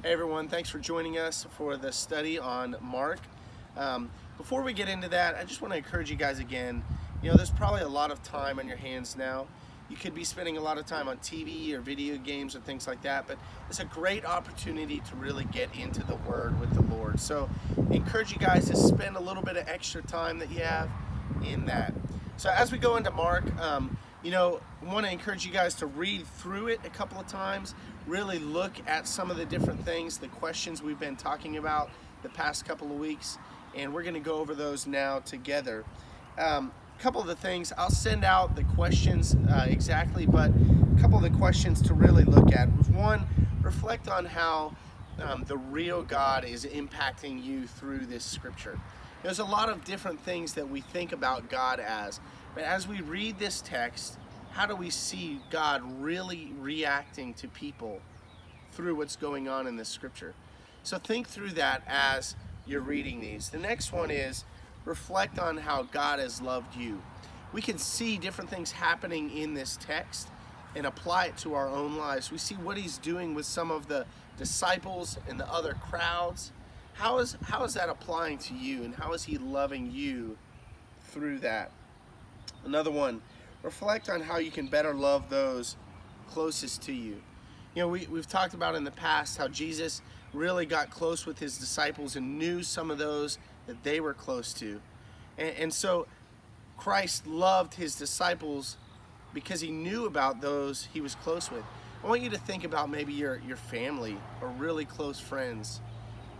Hey everyone, thanks for joining us for the study on Mark. Before we get into that, I just want to encourage you guys again. There's probably a lot of time on your hands now. You could be spending a lot of time on TV or video games or things like that, but it's a great opportunity to really get into the Word with the Lord. So I encourage you guys to spend a little bit of extra time that you have in that. So as we go into Mark, we want to encourage you guys to read through it a couple of times, really look at some of the different things, the questions we've been talking about the past couple of weeks, and we're going to go over those now together. A couple of the things, I'll send out the questions exactly, but a couple of the questions to really look at. One, reflect on how the real God is impacting you through this scripture. There's a lot of different things that we think about God as, but as we read this text, how do we see God really reacting to people through what's going on in this scripture? So think through that as you're reading these. The next one is reflect on how God has loved you. We can see different things happening in this text and apply it to our own lives. We see what he's doing with some of the disciples and the other crowds. How is that applying to you, and how is he loving you through that? Another one, reflect on how you can better love those closest to you. We've talked about in the past how Jesus really got close with his disciples and knew some of those that they were close to. And so Christ loved his disciples because he knew about those he was close with. I want you to think about maybe your family or really close friends,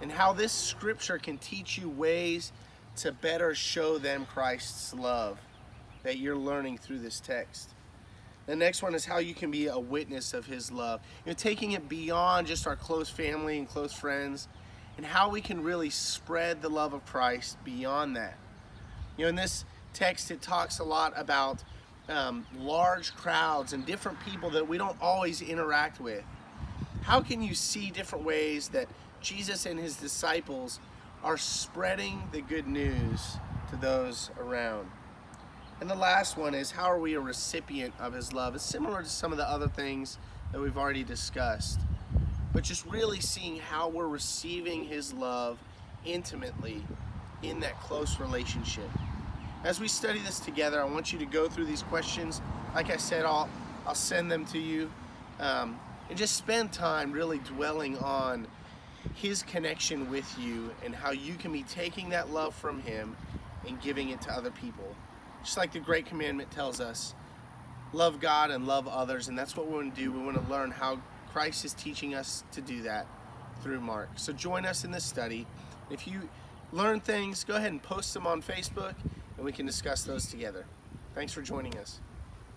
and how this scripture can teach you ways to better show them Christ's love that you're learning through this text. The next one is how you can be a witness of his love. Taking it beyond just our close family and close friends, and how we can really spread the love of Christ beyond that. In this text, it talks a lot about large crowds and different people that we don't always interact with. How can you see different ways that Jesus and his disciples are spreading the good news to those around? And the last one is, how are we a recipient of his love? It's similar to some of the other things that we've already discussed, but just really seeing how we're receiving his love intimately in that close relationship. As we study this together, I want you to go through these questions. Like I said, I'll send them to you, and just spend time really dwelling on his connection with you and how you can be taking that love from him and giving it to other people. Just like the Great Commandment tells us, love God and love others, and that's what we want to do. We want to learn how Christ is teaching us to do that through Mark. So join us in this study. If you learn things, go ahead and post them on Facebook, and we can discuss those together. Thanks for joining us.